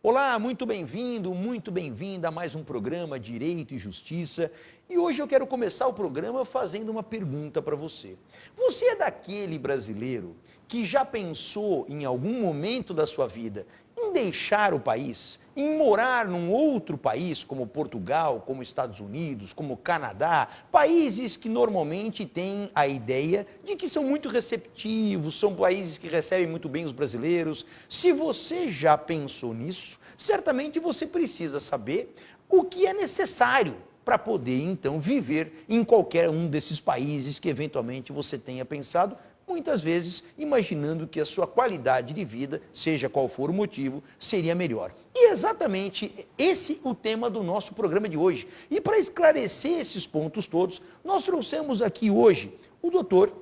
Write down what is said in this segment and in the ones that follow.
Olá, muito bem-vindo, muito bem-vinda a mais um programa Direito e Justiça. E hoje eu quero começar o programa fazendo uma pergunta para você. Você é daquele brasileiro que já pensou em algum momento da sua vida em deixar o país, em morar num outro país, como Portugal, como Estados Unidos, como Canadá, países que normalmente têm a ideia de que são muito receptivos, são países que recebem muito bem os brasileiros. Se você já pensou nisso, certamente você precisa saber o que é necessário para poder, então, viver em qualquer um desses países que eventualmente você tenha pensado, muitas vezes imaginando que a sua qualidade de vida, seja qual for o motivo, seria melhor. E é exatamente esse o tema do nosso programa de hoje. E para esclarecer esses pontos todos, nós trouxemos aqui hoje o doutor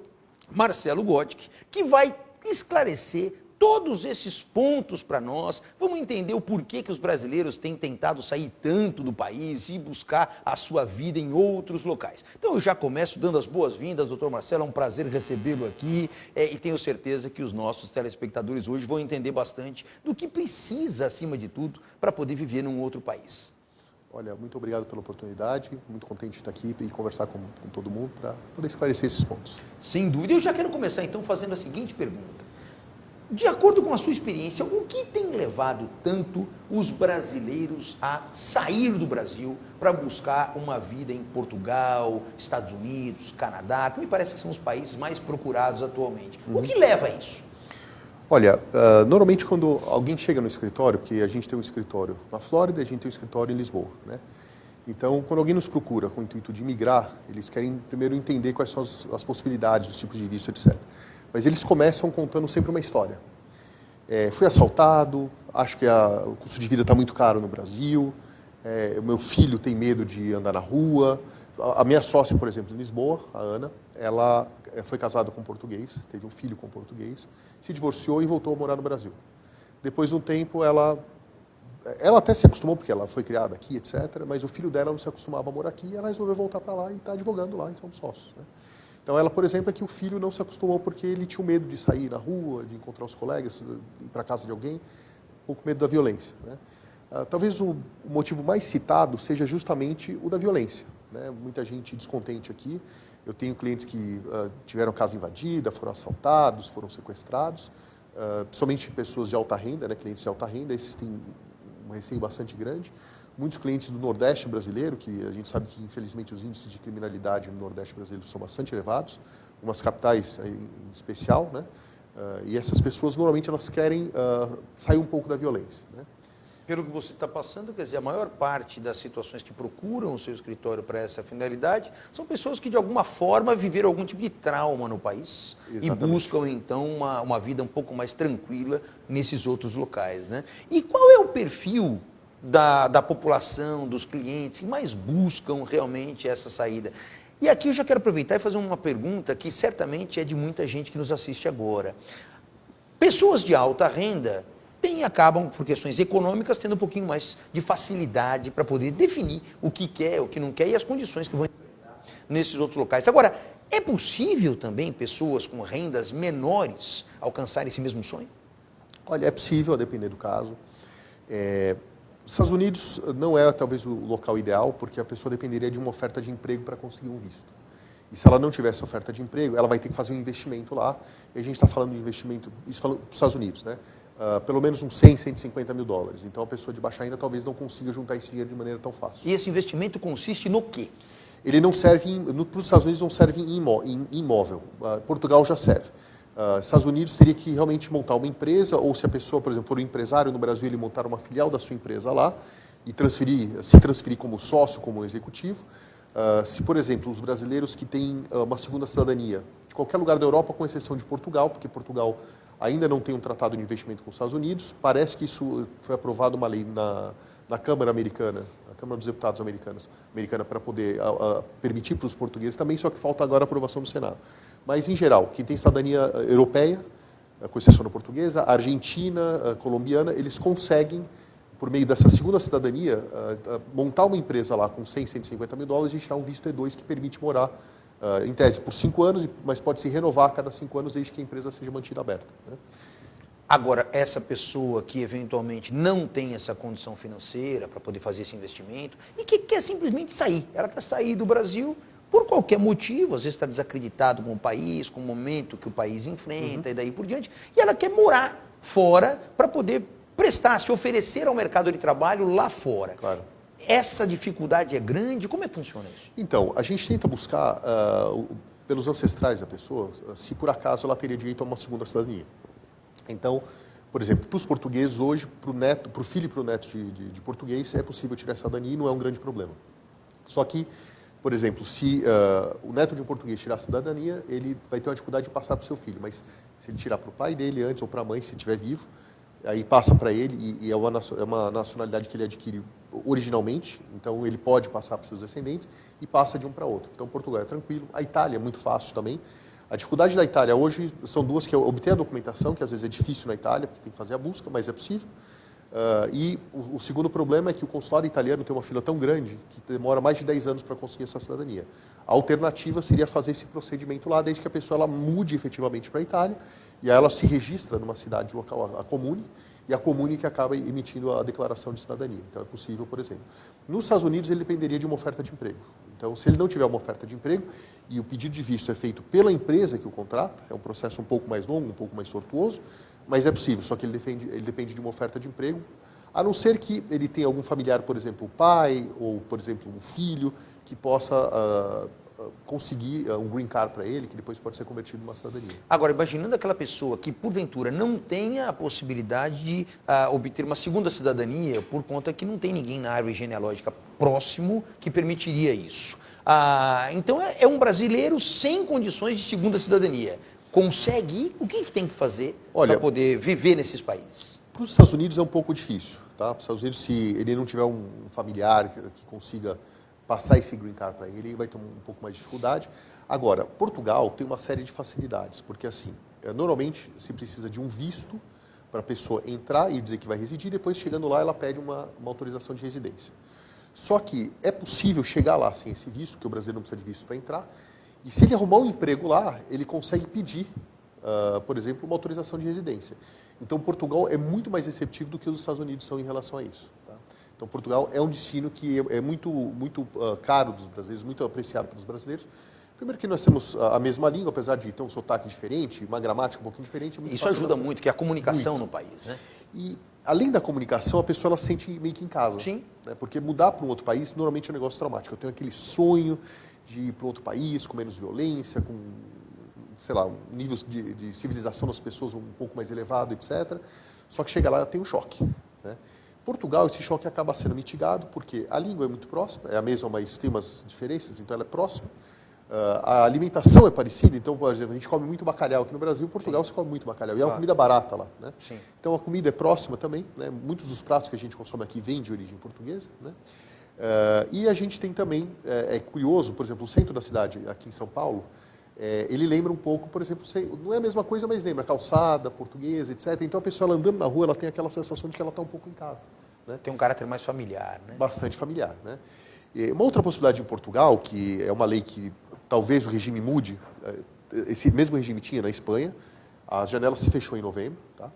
Marcelo Gottic, que vai esclarecer todos esses pontos para nós. Vamos entender o porquê que os brasileiros têm tentado sair tanto do país e buscar a sua vida em outros locais. Então eu já começo dando as boas-vindas, doutor Marcelo, é um prazer recebê-lo aqui e tenho certeza que os nossos telespectadores hoje vão entender bastante do que precisa, acima de tudo, para poder viver num outro país. Olha, muito obrigado pela oportunidade, muito contente de estar aqui e conversar com todo mundo para poder esclarecer esses pontos. Sem dúvida. Eu já quero começar então fazendo a seguinte pergunta. De acordo com a sua experiência, o que tem levado tanto os brasileiros a sair do Brasil para buscar uma vida em Portugal, Estados Unidos, Canadá, que me parece que são os países mais procurados atualmente? O que leva a isso? Olha, normalmente quando alguém chega no escritório, porque a gente tem um escritório na Flórida, a gente tem um escritório em Lisboa, né? Então, quando alguém nos procura com o intuito de migrar, eles querem primeiro entender quais são as possibilidades, os tipos de visto, etc. Mas eles começam contando sempre uma história. Fui assaltado, acho que o custo de vida está muito caro no Brasil, o meu filho tem medo de andar na rua. A minha sócia, por exemplo, em Lisboa, a Ana, ela foi casada com um português, teve um filho com um português, se divorciou e voltou a morar no Brasil. Depois de um tempo, ela até se acostumou, porque ela foi criada aqui, etc., mas o filho dela não se acostumava a morar aqui e ela resolveu voltar para lá e está advogando lá, e são sócios, né? Então, ela, por exemplo, é que o filho não se acostumou porque ele tinha medo de sair na rua, de encontrar os colegas, ir para a casa de alguém, um pouco medo da violência, né? Talvez o motivo mais citado seja justamente o da violência, né? Muita gente descontente aqui. Eu tenho clientes que tiveram casa invadida, foram assaltados, foram sequestrados, principalmente pessoas de alta renda, né? Clientes de alta renda, esses têm um receio bastante grande. Muitos clientes do Nordeste brasileiro, que a gente sabe que, infelizmente, os índices de criminalidade no Nordeste brasileiro são bastante elevados, umas capitais em especial, né? E essas pessoas, normalmente, elas querem sair um pouco da violência, né? Pelo que você está passando, quer dizer, a maior parte das situações que procuram o seu escritório para essa finalidade são pessoas que, de alguma forma, viveram algum tipo de trauma no país. Exatamente. E buscam, então, uma vida um pouco mais tranquila nesses outros locais, né? E qual é o perfil da população, dos clientes que mais buscam realmente essa saída? E aqui eu já quero aproveitar e fazer uma pergunta que certamente é de muita gente que nos assiste agora. Pessoas de alta renda acabam, por questões econômicas, tendo um pouquinho mais de facilidade para poder definir o que quer, o que não quer e as condições que vão enfrentar nesses outros locais. Agora, é possível também pessoas com rendas menores alcançarem esse mesmo sonho? Olha, é possível, a depender do caso. Os Estados Unidos não é talvez o local ideal, porque a pessoa dependeria de uma oferta de emprego para conseguir um visto. E se ela não tivesse oferta de emprego, ela vai ter que fazer um investimento lá. E a gente está falando de investimento, isso falando dos Estados Unidos, né? Pelo menos uns 100, 150 mil dólares. Então a pessoa de baixa renda talvez não consiga juntar esse dinheiro de maneira tão fácil. E esse investimento consiste no quê? Ele não serve, para os Estados Unidos não serve em imóvel. Portugal já serve. Estados Unidos teria que realmente montar uma empresa, ou se a pessoa, por exemplo, for um empresário no Brasil, ele montar uma filial da sua empresa lá e se transferir como sócio, como executivo. Se, por exemplo, os brasileiros que têm uma segunda cidadania de qualquer lugar da Europa, com exceção de Portugal, porque Portugal ainda não tem um tratado de investimento com os Estados Unidos, parece que isso foi aprovado uma lei na Câmara americana, a Câmara dos Deputados americana, para poder permitir para os portugueses também, só que falta agora a aprovação do Senado. Mas, em geral, quem tem cidadania europeia, com exceção da portuguesa, argentina, colombiana, eles conseguem, por meio dessa segunda cidadania, montar uma empresa lá com 100, 150 mil dólares e tirar um visto E2 que permite morar, em tese, por 5 anos, mas pode se renovar a cada 5 anos desde que a empresa seja mantida aberta, né? Agora, essa pessoa que eventualmente não tem essa condição financeira para poder fazer esse investimento e que quer simplesmente sair, ela quer sair do Brasil por qualquer motivo, às vezes está desacreditado com o país, com o momento que o país enfrenta e daí por diante, e ela quer morar fora para poder prestar, se oferecer ao mercado de trabalho lá fora. Claro. Essa dificuldade é grande? Como é que funciona isso? Então, a gente tenta buscar, pelos ancestrais da pessoa, se por acaso ela teria direito a uma segunda cidadania. Então, por exemplo, para os portugueses hoje, para o filho e para o neto de português, é possível tirar a cidadania e não é um grande problema. Só que, por exemplo, se o neto de um português tirar a cidadania, ele vai ter uma dificuldade de passar para o seu filho. Mas se ele tirar para o pai dele antes ou para a mãe, se estiver vivo, aí passa para ele e é uma nacionalidade que ele adquire originalmente, então ele pode passar para os seus descendentes e passa de um para outro. Então Portugal é tranquilo, a Itália é muito fácil também. A dificuldade da Itália hoje são duas, que é obter a documentação, que às vezes é difícil na Itália, porque tem que fazer a busca, mas é possível. E o segundo problema é que o consulado italiano tem uma fila tão grande que demora mais de 10 anos para conseguir essa cidadania. A alternativa seria fazer esse procedimento lá, desde que a pessoa ela mude efetivamente para a Itália, e aí ela se registra numa cidade local, a Comune, e a Comune que acaba emitindo a declaração de cidadania. Então é possível, por exemplo. Nos Estados Unidos ele dependeria de uma oferta de emprego. Então, se ele não tiver uma oferta de emprego e o pedido de visto é feito pela empresa que o contrata, é um processo um pouco mais longo, um pouco mais tortuoso, mas é possível, só que ele depende de uma oferta de emprego, a não ser que ele tenha algum familiar, por exemplo, o pai, ou, por exemplo, um filho, que possa conseguir um green card para ele, que depois pode ser convertido numa cidadania. Agora, imaginando aquela pessoa que, porventura, não tenha a possibilidade de obter uma segunda cidadania, por conta que não tem ninguém na árvore genealógica próximo que permitiria isso. Então, é um brasileiro sem condições de segunda cidadania. Consegue ir? O que tem que fazer para poder viver nesses países? Para os Estados Unidos é um pouco difícil. Tá? Para os Estados Unidos, se ele não tiver um familiar que consiga passar esse green card para ele vai ter um pouco mais de dificuldade. Agora, Portugal tem uma série de facilidades, porque assim, normalmente se precisa de um visto para a pessoa entrar e dizer que vai residir, depois chegando lá ela pede uma autorização de residência. Só que é possível chegar lá sem esse visto, porque o brasileiro não precisa de visto para entrar, e se ele arrumar um emprego lá, ele consegue pedir, por exemplo, uma autorização de residência. Então Portugal é muito mais receptivo do que os Estados Unidos são em relação a isso. Então, Portugal é um destino que é muito caro dos brasileiros, muito apreciado pelos brasileiros. Primeiro que nós temos a mesma língua, apesar de ter um sotaque diferente, uma gramática um pouquinho diferente. Isso ajuda muito, que é a comunicação no país, né? E, além da comunicação, a pessoa ela se sente meio que em casa. Sim. Né? Porque mudar para um outro país, normalmente é um negócio traumático. Eu tenho aquele sonho de ir para um outro país, com menos violência, com, sei lá, um nível de civilização das pessoas um pouco mais elevado, etc. Só que chega lá, tem um choque, né? Portugal, esse choque acaba sendo mitigado, porque a língua é muito próxima, é a mesma, mas tem umas diferenças, então ela é próxima. A alimentação é parecida, então, por exemplo, a gente come muito bacalhau aqui no Brasil, em Portugal se come muito bacalhau, e é uma comida barata lá, né? Sim. Então a comida é próxima também, né? Muitos dos pratos que a gente consome aqui vêm de origem portuguesa, né? E a gente tem também, é curioso, por exemplo, o centro da cidade, aqui em São Paulo, ele lembra um pouco, por exemplo, não é a mesma coisa, mas lembra calçada, portuguesa, etc. Então a pessoa ela andando na rua, ela tem aquela sensação de que ela está um pouco em casa. Né? Tem um caráter mais familiar, né? Bastante familiar, né? E uma outra possibilidade em Portugal, que é uma lei que talvez o regime mude, esse mesmo regime tinha na Espanha, a janela se fechou em novembro, tá?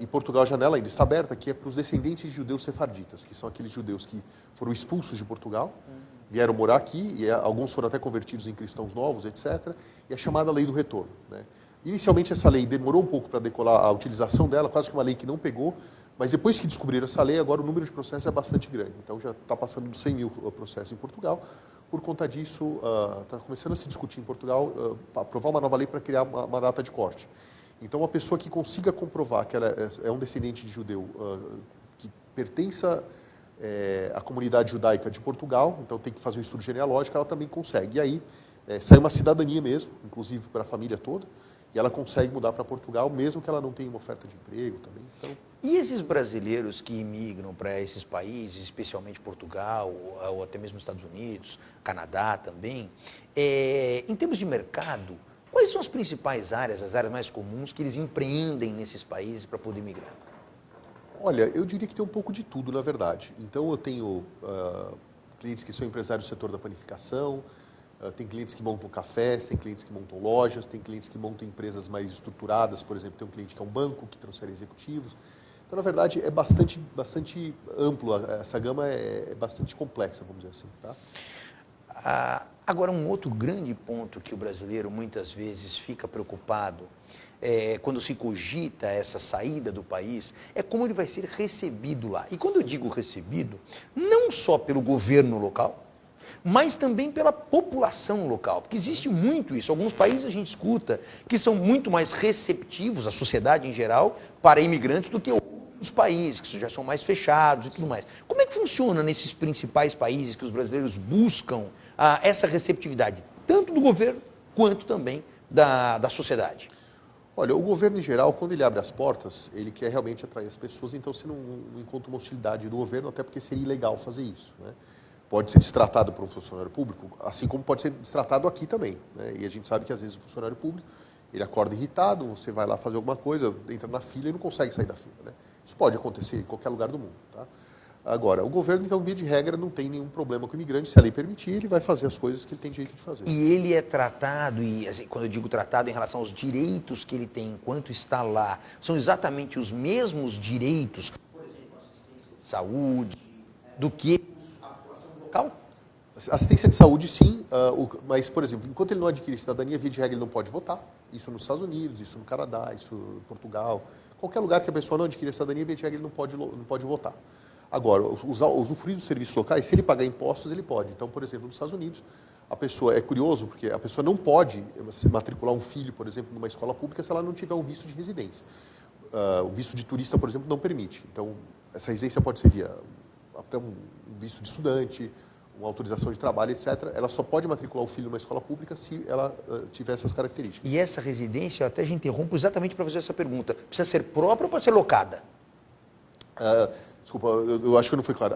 Em Portugal a janela ainda está aberta, que é para os descendentes de judeus sefarditas, que são aqueles judeus que foram expulsos de Portugal, vieram morar aqui, e alguns foram até convertidos em cristãos novos, etc., e é chamada Lei do Retorno. Né? Inicialmente essa lei demorou um pouco para decolar a utilização dela, quase que uma lei que não pegou, mas depois que descobriram essa lei, agora o número de processos é bastante grande. Então já está passando dos 100 mil processos em Portugal. Por conta disso, está começando a se discutir em Portugal, aprovar uma nova lei para criar uma data de corte. Então, uma pessoa que consiga comprovar que ela é um descendente de judeu que pertença à comunidade judaica de Portugal, então tem que fazer um estudo genealógico, ela também consegue. E aí, sai uma cidadania mesmo, inclusive para a família toda, e ela consegue mudar para Portugal, mesmo que ela não tenha uma oferta de emprego também. Então, e esses brasileiros que imigram para esses países, especialmente Portugal, ou até mesmo Estados Unidos, Canadá também, em termos de mercado, quais são as principais áreas, as áreas mais comuns que eles empreendem nesses países para poder migrar? Olha, eu diria que tem um pouco de tudo, na verdade. Então, eu tenho clientes que são empresários do setor da panificação, Tem clientes que montam cafés, tem clientes que montam lojas, tem clientes que montam empresas mais estruturadas, por exemplo, tem um cliente que é um banco, que transfere executivos. Então, na verdade, é bastante amplo, essa gama é bastante complexa, vamos dizer assim. Tá? Agora, um outro grande ponto que o brasileiro muitas vezes fica preocupado quando se cogita essa saída do país, é como ele vai ser recebido lá. E quando eu digo recebido, não só pelo governo local, mas também pela população local, porque existe muito isso. Alguns países a gente escuta que são muito mais receptivos, a sociedade em geral, para imigrantes do que outros países, que já são mais fechados e tudo mais. Como é que funciona nesses principais países que os brasileiros buscam essa receptividade, tanto do governo quanto também da sociedade? Olha, o governo em geral, quando ele abre as portas, ele quer realmente atrair as pessoas, então você não encontra uma hostilidade do governo, até porque seria ilegal fazer isso, né? Pode ser destratado por um funcionário público, assim como pode ser destratado aqui também, né? E a gente sabe que às vezes o funcionário público, ele acorda irritado, você vai lá fazer alguma coisa, entra na fila e não consegue sair da fila, né? Isso pode acontecer em qualquer lugar do mundo, tá? Agora, o governo, então, via de regra, não tem nenhum problema com o imigrante, se a lei permitir, ele vai fazer as coisas que ele tem direito de fazer. E ele é tratado, e assim, quando eu digo tratado em relação aos direitos que ele tem enquanto está lá, são exatamente os mesmos direitos, por exemplo, assistência de saúde, do que a população local? Assistência de saúde, sim, mas, por exemplo, enquanto ele não adquire cidadania, via de regra, ele não pode votar. Isso nos Estados Unidos, isso no Canadá, isso em Portugal. Qualquer lugar que a pessoa não adquire cidadania, via de regra, ele não pode votar. Agora, usufruir dos serviços locais, se ele pagar impostos, ele pode. Então, por exemplo, nos Estados Unidos, a pessoa, é curioso, porque a pessoa não pode se matricular um filho, por exemplo, numa escola pública, se ela não tiver um visto de residência. O visto de turista, por exemplo, não permite. Então, essa residência pode ser via até um visto de estudante, uma autorização de trabalho, etc. Ela só pode matricular o filho numa escola pública se ela tiver essas características. E essa residência, eu até já interrompo exatamente para fazer essa pergunta. Precisa ser própria ou pode ser locada? Desculpa, eu acho que não foi claro.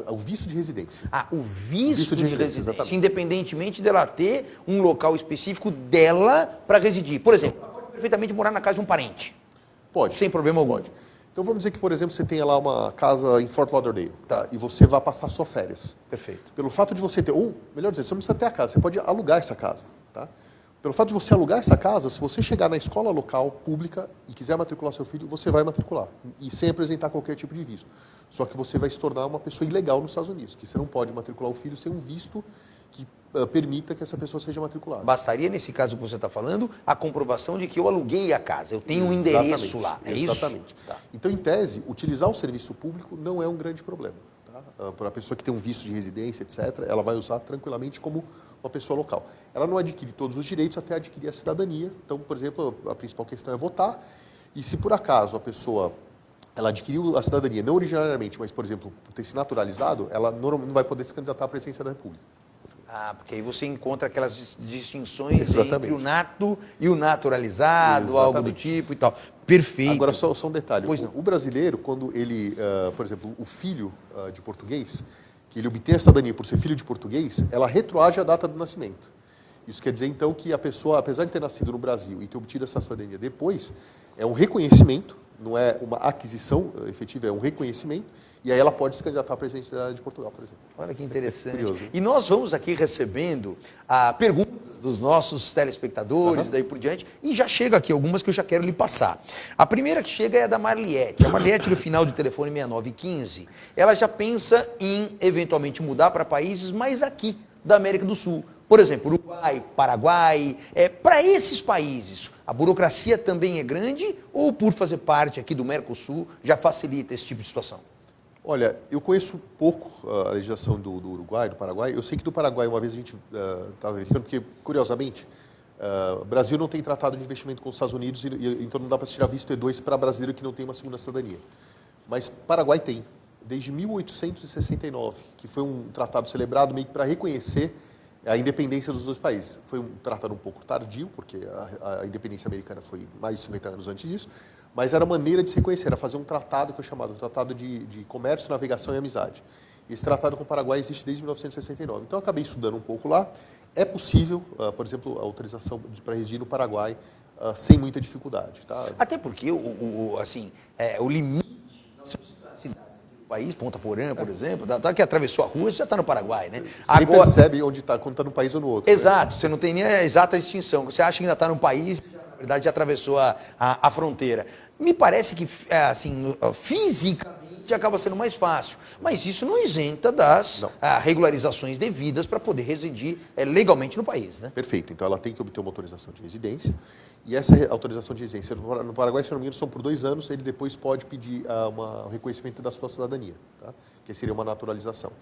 O visto de residência. O visto de residência, exatamente. Independentemente dela ter um local específico dela para residir. Por exemplo, ela pode perfeitamente morar na casa de um parente. Pode. Sem problema algum. Pode. Então vamos dizer que, por exemplo, você tenha lá uma casa em Fort Lauderdale, Tá. E você vai passar suas férias. Perfeito. Pelo fato de você ter, ou melhor dizer, você não precisa ter a casa, você pode alugar essa casa, tá? Pelo fato de você alugar essa casa, se você chegar na escola local pública e quiser matricular seu filho, você vai matricular, e sem apresentar qualquer tipo de visto. Só que você vai se tornar uma pessoa ilegal nos Estados Unidos, que você não pode matricular o filho sem um visto que permita que essa pessoa seja matriculada. Bastaria, nesse caso que você está falando, a comprovação de que eu aluguei a casa, eu tenho um endereço lá, é isso? Exatamente. Tá. Então, em tese, utilizar o serviço público não é um grande problema. Tá? Para a pessoa que tem um visto de residência, etc., ela vai usar tranquilamente como uma pessoa local. Ela não adquire todos os direitos até adquirir a cidadania. Então, por exemplo, a principal questão é votar. E se por acaso a pessoa ela adquiriu a cidadania, não originariamente, mas, por exemplo, por ter se naturalizado, ela não vai poder se candidatar à presidência da República. Porque aí você encontra aquelas distinções Exatamente. entre o nato e o naturalizado, Exatamente. algo do tipo e tal. Perfeito. Agora, só um detalhe. Pois não. O brasileiro, quando ele, por exemplo, o filho de português, que ele obtém a cidadania por ser filho de português, ela retroage a data do nascimento. Isso quer dizer, então, que a pessoa, apesar de ter nascido no Brasil e ter obtido essa cidadania depois, é um reconhecimento, não é uma aquisição efetiva, é um reconhecimento, e aí ela pode se candidatar à presidência de Portugal, por exemplo. Olha que interessante. Curioso, hein? E nós vamos aqui recebendo perguntas dos nossos telespectadores, daí por diante, e já chega aqui algumas que eu já quero lhe passar. A primeira que chega é a da Marliette. A Marliette, no final do telefone 6915, ela já pensa em eventualmente mudar para países mais aqui da América do Sul. Por exemplo, Uruguai, Paraguai. Para esses países, a burocracia também é grande ou por fazer parte aqui do Mercosul já facilita esse tipo de situação? Olha, eu conheço pouco a legislação do Uruguai, do Paraguai. Eu sei que do Paraguai, uma vez a gente estava verificando, porque, curiosamente, o Brasil não tem tratado de investimento com os Estados Unidos, então não dá para se tirar visto E2 para brasileiro que não tem uma segunda cidadania. Mas Paraguai tem, desde 1869, que foi um tratado celebrado meio que para reconhecer a independência dos dois países. Foi um tratado um pouco tardio, porque a independência americana foi mais de 50 anos antes disso, mas era a maneira de se reconhecer, era fazer um tratado que é chamado Tratado de Comércio, Navegação e Amizade. Esse tratado com o Paraguai existe desde 1969. Então, eu acabei estudando um pouco lá. É possível, por exemplo, a autorização para residir no Paraguai sem muita dificuldade. Tá? Até porque o limite das cidades país, Ponta Porã, por exemplo, tá que atravessou a rua, você já está no Paraguai, né? Você nem percebe onde está, quando está num país ou no outro. Exato, você não tem nem a exata distinção. Você acha que ainda está num país, na verdade já atravessou a fronteira. Me parece que, assim, fisicamente acaba sendo mais fácil, mas isso não isenta das regularizações devidas para poder residir legalmente no país, né? Perfeito, então ela tem que obter uma autorização de residência, e essa autorização de residência no Paraguai, se não me engano, são por 2 anos, ele depois pode pedir um reconhecimento da sua cidadania, tá? Que seria uma naturalização.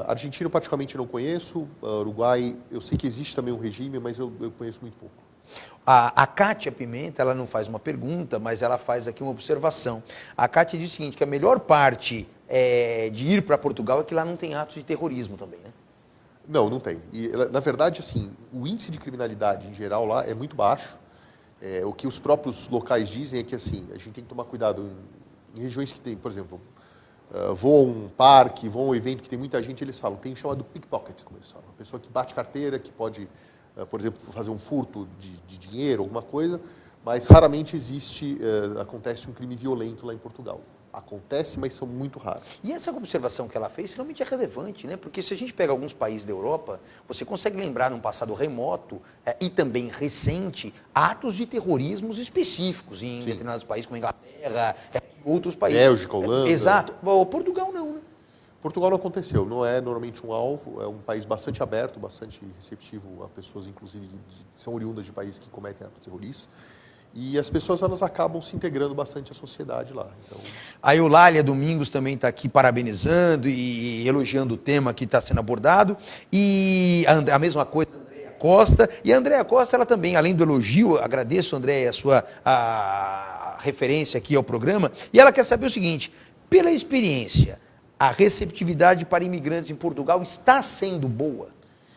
Argentina, eu praticamente não conheço, Uruguai, eu sei que existe também um regime, mas eu conheço muito pouco. A Kátia Pimenta, ela não faz uma pergunta, mas ela faz aqui uma observação. A Kátia diz o seguinte, que a melhor parte de ir para Portugal é que lá não tem atos de terrorismo também, né? Não tem. E, na verdade, assim, o índice de criminalidade em geral lá é muito baixo. O que os próprios locais dizem é que, assim, a gente tem que tomar cuidado em regiões que tem, por exemplo, vou a um parque, vou a um evento que tem muita gente, eles falam, tem o chamado pickpocket, como eles falam. Uma pessoa que bate carteira, que pode, por exemplo, fazer um furto de dinheiro, alguma coisa, mas raramente acontece um crime violento lá em Portugal. Acontece, mas são muito raros. E essa observação que ela fez realmente é relevante, né? Porque se a gente pega alguns países da Europa, você consegue lembrar num passado remoto e também recente, atos de terrorismos específicos em determinados países, como Inglaterra, outros países. Bélgica, Holanda. Exato. Portugal não, né? Portugal não aconteceu, não é normalmente um alvo, é um país bastante aberto, bastante receptivo a pessoas, inclusive, que são oriundas de países que cometem atos terroristas. E as pessoas, elas acabam se integrando bastante à sociedade lá. Então... A Eulália Domingos também está aqui parabenizando e elogiando o tema que está sendo abordado. E a mesma coisa, a Andréia Costa. E a Andréia Costa, ela também, além do elogio, agradeço, Andréia, a sua referência aqui ao programa. E ela quer saber o seguinte, pela experiência, a receptividade para imigrantes em Portugal está sendo boa?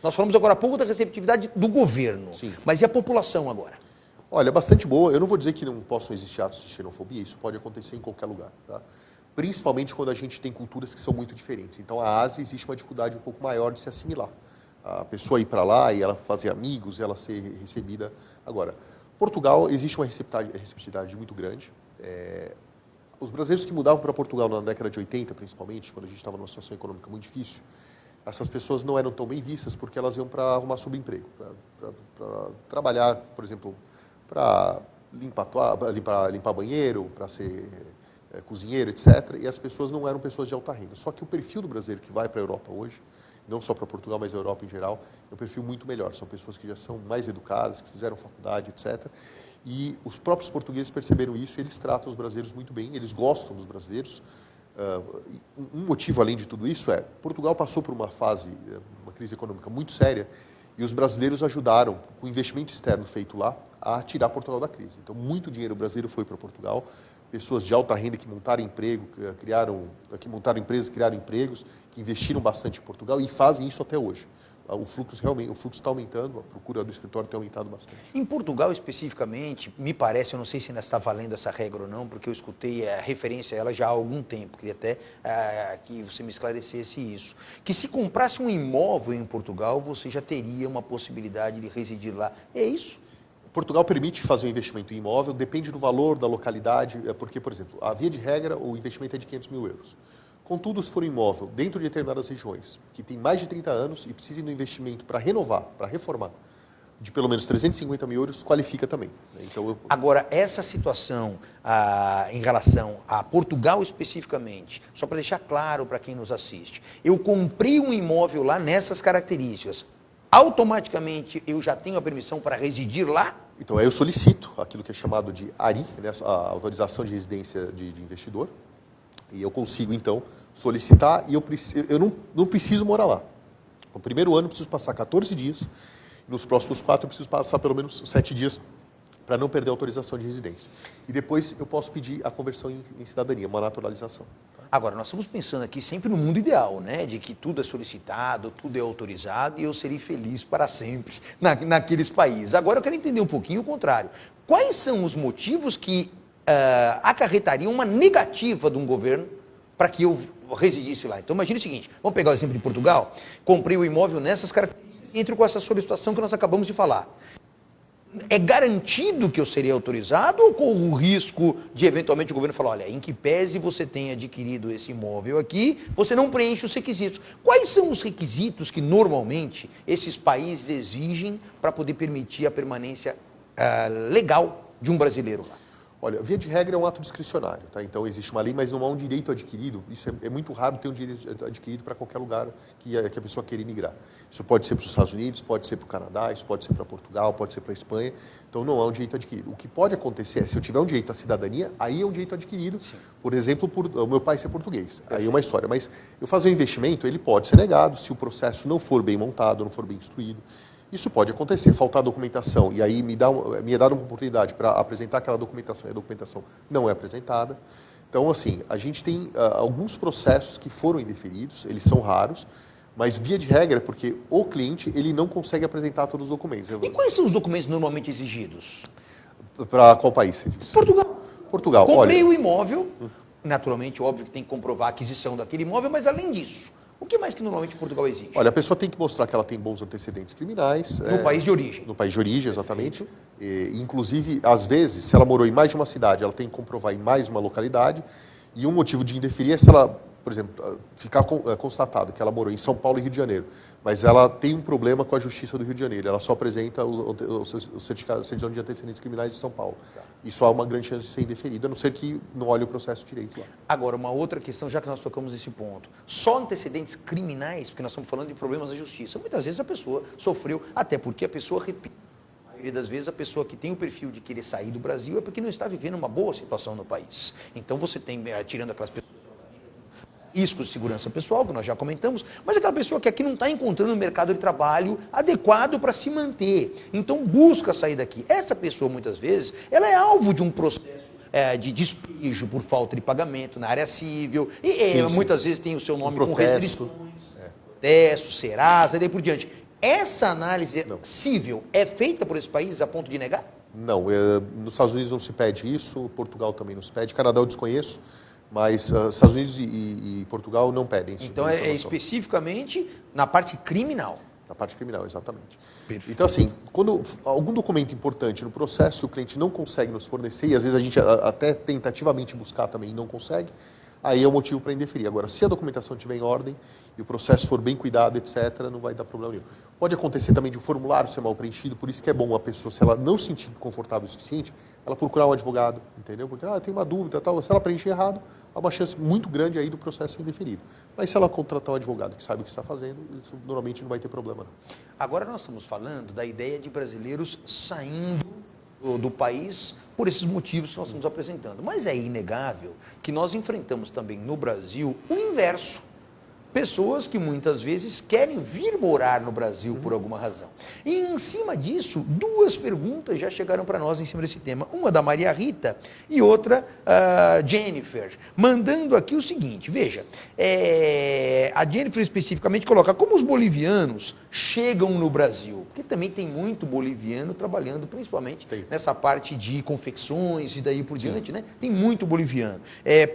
Nós falamos agora há pouco da receptividade do governo, Sim. Mas e a população agora? Olha, é bastante boa. Eu não vou dizer que não possam existir atos de xenofobia, isso pode acontecer em qualquer lugar, tá? Principalmente quando a gente tem culturas que são muito diferentes. Então, a Ásia existe uma dificuldade um pouco maior de se assimilar. A pessoa ir para lá e ela fazer amigos, ela ser recebida. Agora, Portugal, existe uma receptividade muito grande. Os brasileiros que mudavam para Portugal na década de 80, principalmente, quando a gente estava numa situação econômica muito difícil, essas pessoas não eram tão bem vistas porque elas iam para arrumar subemprego, para trabalhar, por exemplo, para limpar banheiro, para ser cozinheiro, etc. E as pessoas não eram pessoas de alta renda. Só que o perfil do brasileiro que vai para a Europa hoje, não só para Portugal, mas a Europa em geral, é um perfil muito melhor. São pessoas que já são mais educadas, que fizeram faculdade, etc. E os próprios portugueses perceberam isso e eles tratam os brasileiros muito bem, eles gostam dos brasileiros. Um motivo, além de tudo isso, Portugal passou por uma fase, uma crise econômica muito séria, e os brasileiros ajudaram, com o investimento externo feito lá, a tirar Portugal da crise. Então, muito dinheiro brasileiro foi para Portugal, pessoas de alta renda que montaram montaram empresas, criaram empregos, que investiram bastante em Portugal e fazem isso até hoje. O fluxo está aumentando, a procura do escritório tem aumentado bastante. Em Portugal, especificamente, me parece, eu não sei se ainda está valendo essa regra ou não, porque eu escutei a referência a ela já há algum tempo, queria até que você me esclarecesse isso, que se comprasse um imóvel em Portugal, você já teria uma possibilidade de residir lá. É isso? Portugal permite fazer um investimento em imóvel, depende do valor, da localidade, porque, por exemplo, a via de regra, o investimento é de 500 mil euros. Contudo, se for um imóvel dentro de determinadas regiões, que tem mais de 30 anos e precisa de um investimento para renovar, para reformar, de pelo menos 350 mil euros, qualifica também. Então, Agora, essa situação em relação a Portugal especificamente, só para deixar claro para quem nos assiste, eu comprei um imóvel lá nessas características, automaticamente eu já tenho a permissão para residir lá? Então, aí eu solicito aquilo que é chamado de ARI, né, a autorização de residência de investidor, e eu consigo, então, solicitar e eu não preciso morar lá. No primeiro ano eu preciso passar 14 dias, nos próximos 4 eu preciso passar pelo menos 7 dias para não perder a autorização de residência. E depois eu posso pedir a conversão em cidadania, uma naturalização. Agora, nós estamos pensando aqui sempre no mundo ideal, né? De que tudo é solicitado, tudo é autorizado e eu serei feliz para sempre naqueles países. Agora eu quero entender um pouquinho o contrário. Quais são os motivos que acarretariam uma negativa de um governo para que eu residisse lá? Então imagine o seguinte, vamos pegar o exemplo de Portugal, comprei o imóvel nessas características e entro com essa solicitação que nós acabamos de falar. é garantido que eu seria autorizado ou com o risco de eventualmente o governo falar, olha, em que pese você tenha adquirido esse imóvel aqui, você não preenche os requisitos. Quais são os requisitos que normalmente esses países exigem para poder permitir a permanência legal de um brasileiro lá? Olha, via de regra é um ato discricionário, tá? Então existe uma lei, mas não há um direito adquirido. Isso é muito raro ter um direito adquirido para qualquer lugar que a pessoa queira imigrar. Isso pode ser para os Estados Unidos, pode ser para o Canadá, isso pode ser para Portugal, pode ser para a Espanha. Então não há um direito adquirido. O que pode acontecer é, se eu tiver um direito à cidadania, aí é um direito adquirido. Sim. Por exemplo, por o meu pai ser português. Aí é uma história. Mas eu fazer um investimento, ele pode ser negado se o processo não for bem montado, não for bem instruído. Isso pode acontecer, faltar documentação, e aí me é dada uma oportunidade para apresentar aquela documentação, e a documentação não é apresentada. Então, assim, a gente tem alguns processos que foram indeferidos, eles são raros, mas via de regra, porque o cliente ele não consegue apresentar todos os documentos. E quais são os documentos normalmente exigidos? Para qual país você disse? Portugal. Portugal. Comprei o imóvel, naturalmente, óbvio que tem que comprovar a aquisição daquele imóvel, mas além disso, o que mais que normalmente Portugal exige? Olha, a pessoa tem que mostrar que ela tem bons antecedentes criminais. No país de origem. No país de origem, exatamente. E, inclusive, às vezes, se ela morou em mais de uma cidade, ela tem que comprovar em mais uma localidade. E um motivo de indeferir é se ela, por exemplo, ficar constatado que ela morou em São Paulo e Rio de Janeiro, mas ela tem um problema com a Justiça do Rio de Janeiro. Ela só apresenta o certidão de antecedentes criminais de São Paulo. Isso há uma grande chance de ser indeferida, a não ser que não olhe o processo direito lá. Agora, uma outra questão, já que nós tocamos nesse ponto. Só antecedentes criminais, porque nós estamos falando de problemas da justiça. Muitas vezes a pessoa sofreu, até porque a pessoa, repito, a maioria das vezes a pessoa que tem o perfil de querer sair do Brasil é porque não está vivendo uma boa situação no país. Então você tem, tirando aquelas pessoas riscos de segurança pessoal, que nós já comentamos, mas aquela pessoa que aqui não está encontrando um mercado de trabalho adequado para se manter. Então busca sair daqui. Essa pessoa, muitas vezes, ela é alvo de um processo de despejo por falta de pagamento na área civil, e muitas vezes tem o seu nome com restrições, protesto, Serasa, e daí por diante. Essa análise civil é feita por esse país a ponto de negar? Não, nos Estados Unidos não se pede isso, Portugal também não se pede, Canadá eu desconheço, mas Estados Unidos e Portugal não pedem isso. Então é especificamente na parte criminal. Na parte criminal, exatamente. Perfeito. Então, assim, quando algum documento importante no processo que o cliente não consegue nos fornecer, e às vezes a gente até tentativamente buscar também e não consegue, aí é o motivo para indeferir. Agora, se a documentação estiver em ordem e o processo for bem cuidado, etc., não vai dar problema nenhum. Pode acontecer também de um formulário ser mal preenchido, por isso que é bom a pessoa, se ela não se sentir confortável o suficiente, ela procurar um advogado, entendeu? Porque, tem uma dúvida, tal. Se ela preencher errado, há uma chance muito grande aí do processo ser indeferido. Mas se ela contratar um advogado que sabe o que está fazendo, isso normalmente não vai ter problema, não. Agora nós estamos falando da ideia de brasileiros saindo do país por esses motivos que nós estamos apresentando. Mas é inegável que nós enfrentamos também no Brasil o inverso. Pessoas que muitas vezes querem vir morar no Brasil por alguma razão. E em cima disso, duas perguntas já chegaram para nós em cima desse tema. Uma da Maria Rita e outra Jennifer, mandando aqui o seguinte, veja, a Jennifer especificamente coloca como os bolivianos chegam no Brasil, porque também tem muito boliviano trabalhando, principalmente nessa parte de confecções e daí por diante, né? Tem muito boliviano.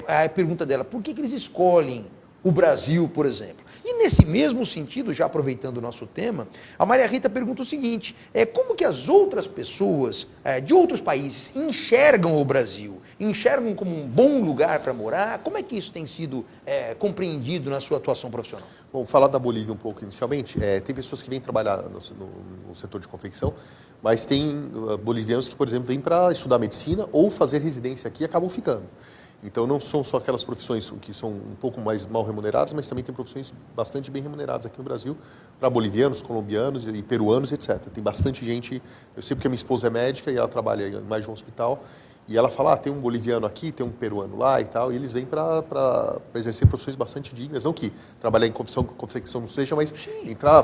A pergunta dela, por que eles escolhem o Brasil, por exemplo? E nesse mesmo sentido, já aproveitando o nosso tema, a Maria Rita pergunta o seguinte, como que as outras pessoas de outros países enxergam o Brasil? Enxergam como um bom lugar para morar? Como é que isso tem sido compreendido na sua atuação profissional? Bom, falar da Bolívia um pouco inicialmente, tem pessoas que vêm trabalhar no setor de confecção, mas tem bolivianos que, por exemplo, vêm para estudar medicina ou fazer residência aqui e acabam ficando. Então, não são só aquelas profissões que são um pouco mais mal remuneradas, mas também tem profissões bastante bem remuneradas aqui no Brasil, para bolivianos, colombianos e peruanos, etc. Tem bastante gente, eu sei porque a minha esposa é médica e ela trabalha em mais de um hospital, e ela fala, tem um boliviano aqui, tem um peruano lá e tal, e eles vêm para exercer profissões bastante dignas, não que trabalhar em confecção não seja, mas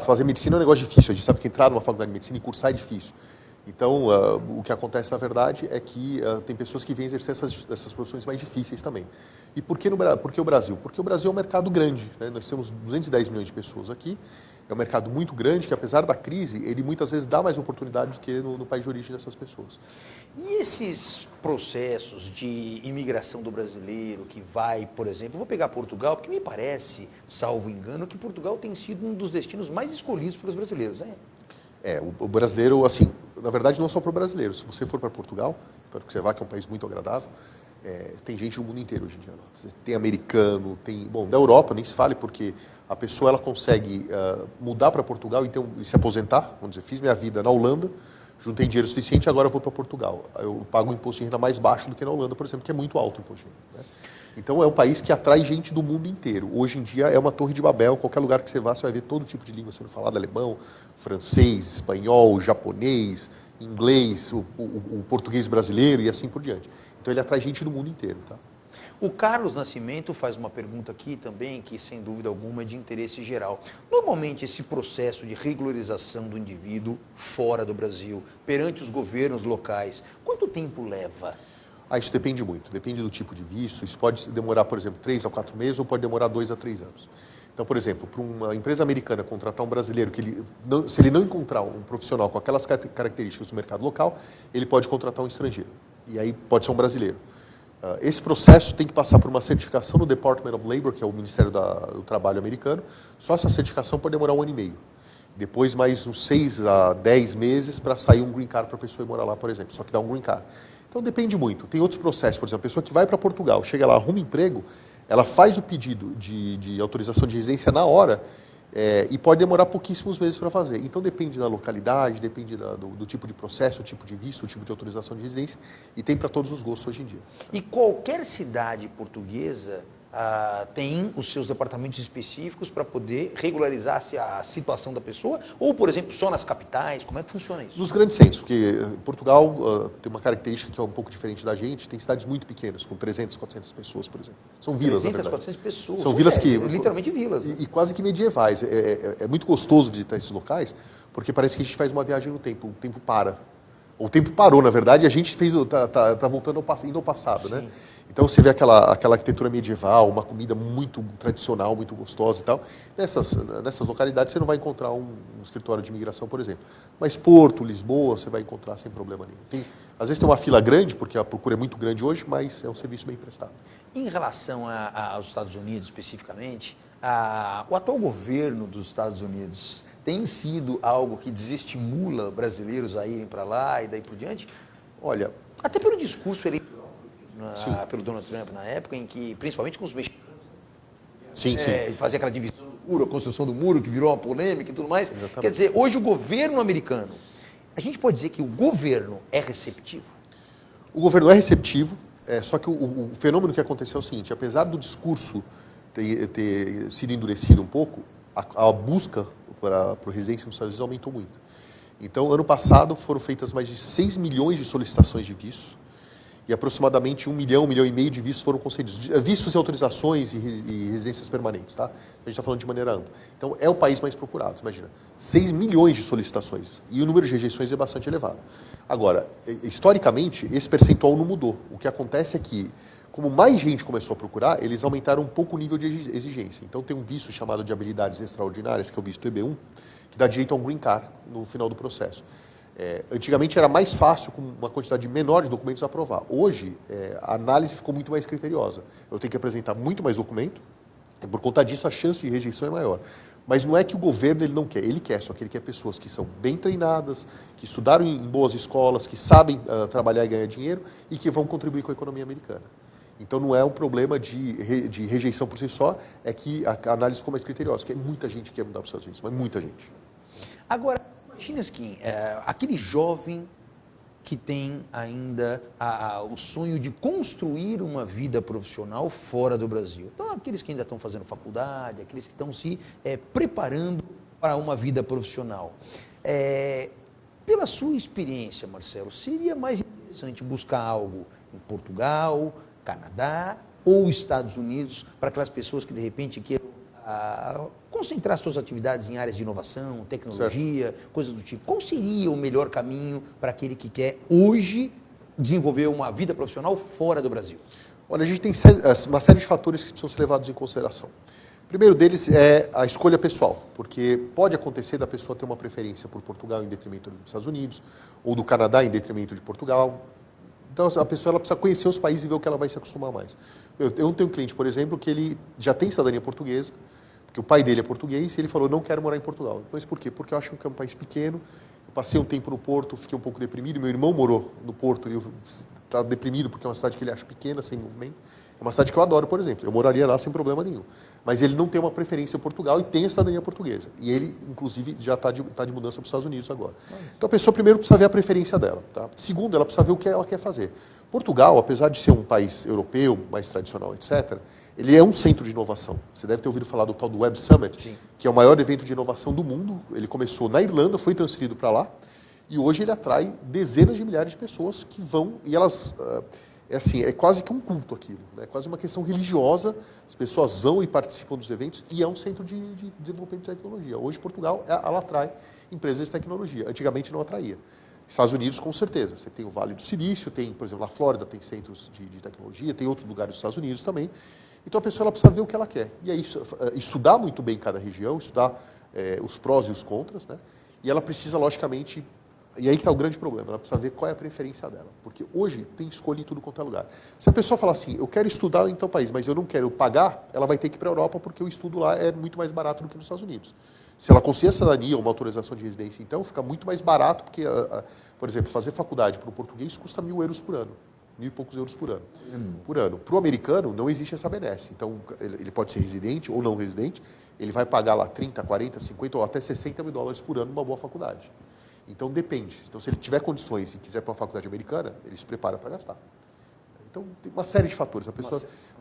fazer medicina é um negócio difícil, a gente sabe que entrar numa faculdade de medicina e cursar é difícil. Então, o que acontece, na verdade, é que tem pessoas que vêm exercer essas profissões mais difíceis também. E por que o Brasil? Porque o Brasil é um mercado grande, né? Nós temos 210 milhões de pessoas aqui, é um mercado muito grande que, apesar da crise, ele muitas vezes dá mais oportunidade do que no país de origem dessas pessoas. E esses processos de imigração do brasileiro que vai, por exemplo, vou pegar Portugal, porque me parece, salvo engano, que Portugal tem sido um dos destinos mais escolhidos pelos brasileiros, né? O brasileiro, assim, na verdade, não só para o brasileiro. Se você for para Portugal, espero que você vá, que é um país muito agradável, tem gente do mundo inteiro hoje em dia. Tem americano, tem... Bom, da Europa nem se fale, porque a pessoa ela consegue mudar para Portugal e se aposentar. Vamos dizer, fiz minha vida na Holanda, juntei dinheiro suficiente, agora eu vou para Portugal. Eu pago um imposto de renda mais baixo do que na Holanda, por exemplo, que é muito alto o imposto de renda, né? Então é um país que atrai gente do mundo inteiro. Hoje em dia é uma torre de Babel, qualquer lugar que você vá, você vai ver todo tipo de língua sendo falada, alemão, francês, espanhol, japonês, inglês, o português brasileiro e assim por diante. Então ele atrai gente do mundo inteiro, tá? O Carlos Nascimento faz uma pergunta aqui também, que sem dúvida alguma é de interesse geral. Normalmente esse processo de regularização do indivíduo fora do Brasil, perante os governos locais, quanto tempo leva? Isso depende muito, depende do tipo de visto. Isso pode demorar, por exemplo, 3 a 4 meses ou pode demorar 2 a 3 anos. Então, por exemplo, para uma empresa americana contratar um brasileiro, se ele não encontrar um profissional com aquelas características do mercado local, ele pode contratar um estrangeiro. E aí pode ser um brasileiro. Esse processo tem que passar por uma certificação no Department of Labor, que é o Ministério do Trabalho americano. Só essa certificação pode demorar 1 ano e meio. Depois, mais uns 6 a 10 meses para sair um green card para a pessoa ir morar lá, por exemplo. Só que dá um green card. Então depende muito. Tem outros processos, por exemplo, a pessoa que vai para Portugal, chega lá, arruma emprego, ela faz o pedido de autorização de residência na hora e pode demorar pouquíssimos meses para fazer. Então depende da localidade, depende do tipo de processo, o tipo de visto, o tipo de autorização de residência, e tem para todos os gostos hoje em dia. E qualquer cidade portuguesa tem os seus departamentos específicos para poder regularizar a situação da pessoa? Ou, por exemplo, só nas capitais? Como é que funciona isso? Nos grandes centros, porque Portugal tem uma característica que é um pouco diferente da gente, tem cidades muito pequenas, com 300, 400 pessoas, por exemplo. São vilas, 300, na verdade. 400 pessoas. São vilas que... Literalmente vilas. E quase que medievais. É muito gostoso visitar esses locais, porque parece que a gente faz uma viagem no tempo, o tempo para. O tempo parou, na verdade, e a gente tá voltando indo ao passado, né? Então você vê aquela arquitetura medieval, uma comida muito tradicional, muito gostosa e tal. Nessas localidades você não vai encontrar um escritório de imigração, por exemplo. Mas Porto, Lisboa, você vai encontrar sem problema nenhum. Às vezes tem uma fila grande, porque a procura é muito grande hoje, mas é um serviço bem prestado. Em relação aos Estados Unidos, especificamente, o atual governo dos Estados Unidos tem sido algo que desestimula brasileiros a irem para lá e daí por diante? Olha... Até pelo discurso eleitoral pelo Donald Trump na época, em que, principalmente com os mexicanos, ele fazia aquela divisão do muro, a construção do muro, que virou uma polêmica e tudo mais. Exatamente. Quer dizer, hoje o governo americano, a gente pode dizer que o governo é receptivo? O governo é receptivo, só que o fenômeno que aconteceu é o seguinte: apesar do discurso ter sido endurecido um pouco, a busca por residência nos Estados Unidos aumentou muito. Então, ano passado foram feitas mais de 6 milhões de solicitações de vistos e aproximadamente 1 milhão e meio de vistos foram concedidos. Vistos e autorizações e residências permanentes, tá? A gente está falando de maneira ampla. Então, é o país mais procurado, imagina. 6 milhões de solicitações e o número de rejeições é bastante elevado. Agora, historicamente, esse percentual não mudou. O que acontece é que, como mais gente começou a procurar, eles aumentaram um pouco o nível de exigência. Então, tem um visto chamado de habilidades extraordinárias, que é o visto EB1, que dá direito a um green card no final do processo. Antigamente era mais fácil, com uma quantidade menor de documentos, aprovar. Hoje, a análise ficou muito mais criteriosa. Eu tenho que apresentar muito mais documento, e por conta disso a chance de rejeição é maior. Mas não é que o governo ele não quer, ele quer, só que ele quer pessoas que são bem treinadas, que estudaram em boas escolas, que sabem trabalhar e ganhar dinheiro e que vão contribuir com a economia americana. Então não é um problema de rejeição por si só, é que a análise ficou mais criteriosa, porque muita gente quer mudar para os Estados Unidos, mas muita gente. Agora, imagina assim, aquele jovem que tem ainda o sonho de construir uma vida profissional fora do Brasil. Então, aqueles que ainda estão fazendo faculdade, aqueles que estão se preparando para uma vida profissional. Pela sua experiência, Marcelo, seria mais interessante buscar algo em Portugal, Canadá ou Estados Unidos para aquelas pessoas que, de repente, queiram concentrar suas atividades em áreas de inovação, tecnologia, coisas do tipo. Qual seria o melhor caminho para aquele que quer hoje desenvolver uma vida profissional fora do Brasil? Olha, a gente tem uma série de fatores que precisam ser levados em consideração. O primeiro deles é a escolha pessoal, porque pode acontecer da pessoa ter uma preferência por Portugal em detrimento dos Estados Unidos, ou do Canadá em detrimento de Portugal. Então, a pessoa ela precisa conhecer os países e ver o que ela vai se acostumar mais. Eu tenho um cliente, por exemplo, que ele já tem cidadania portuguesa, porque o pai dele é português, e ele falou, não quero morar em Portugal. Mas por quê? Porque eu acho que é um país pequeno, passei um tempo no Porto, fiquei um pouco deprimido. Meu irmão morou no Porto e eu estava deprimido porque é uma cidade que ele acha pequena, sem movimento. É uma cidade que eu adoro, por exemplo. Eu moraria lá sem problema nenhum. Mas ele não tem uma preferência em Portugal e tem a cidadania portuguesa. E ele, inclusive, já está de mudança para os Estados Unidos agora. Então a pessoa primeiro precisa ver a preferência dela. Tá? Segundo, ela precisa ver o que ela quer fazer. Portugal, apesar de ser um país europeu, mais tradicional, etc., ele é um centro de inovação. Você deve ter ouvido falar do tal do Web Summit, Sim. que é o maior evento de inovação do mundo. Ele começou na Irlanda, foi transferido para lá, e hoje ele atrai dezenas de milhares de pessoas que vão, e elas... é quase que um culto aquilo, né? É quase uma questão religiosa, as pessoas vão e participam dos eventos, e é um centro de desenvolvimento de tecnologia. Hoje, Portugal, ela atrai empresas de tecnologia. Antigamente não atraía. Estados Unidos, com certeza. Você tem o Vale do Silício, tem, por exemplo, na Flórida tem centros de tecnologia, tem outros lugares dos Estados Unidos também. Então a pessoa ela precisa ver o que ela quer. E aí estudar muito bem cada região, estudar os prós e os contras, né? E ela precisa, logicamente, e aí que está o grande problema, ela precisa ver qual é a preferência dela. Porque hoje tem escolha em tudo quanto é lugar. Se a pessoa falar assim, eu quero estudar em tal país, mas eu não quero pagar, ela vai ter que ir para a Europa porque o estudo lá é muito mais barato do que nos Estados Unidos. Se ela conseguir a cidadania ou uma autorização de residência, então, fica muito mais barato, porque, por exemplo, fazer faculdade para o português custa 1.000 euros por ano. 1.000 e poucos euros por ano. Para o americano, não existe essa benesse. Então, ele pode ser residente ou não residente, ele vai pagar lá 30, 40, 50 ou até 60 mil dólares por ano numa boa faculdade. Então, depende. Então, se ele tiver condições e quiser para uma faculdade americana, ele se prepara para gastar. Então, tem uma série de fatores.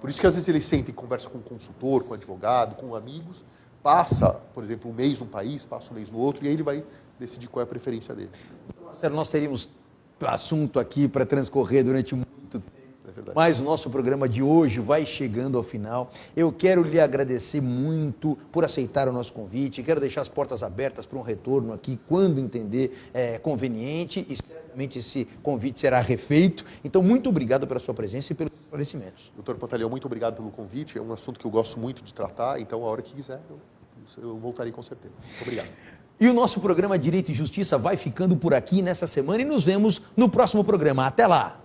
Por isso que, às vezes, ele senta e conversa com um consultor, com um advogado, com amigos, passa, por exemplo, um mês num país, passa um mês no outro, e aí ele vai decidir qual é a preferência dele. Marcelo, nós teríamos assunto aqui para transcorrer durante muito tempo. Mas o nosso programa de hoje vai chegando ao final. Eu quero lhe agradecer muito por aceitar o nosso convite. Quero deixar as portas abertas para um retorno aqui quando entender conveniente, e certamente esse convite será refeito. Então, muito obrigado pela sua presença e pelos esclarecimentos. Doutor Pantaleão, muito obrigado pelo convite. É um assunto que eu gosto muito de tratar, então a hora que quiser eu voltarei com certeza. Muito obrigado. E o nosso programa Direito e Justiça vai ficando por aqui nessa semana e nos vemos no próximo programa. Até lá!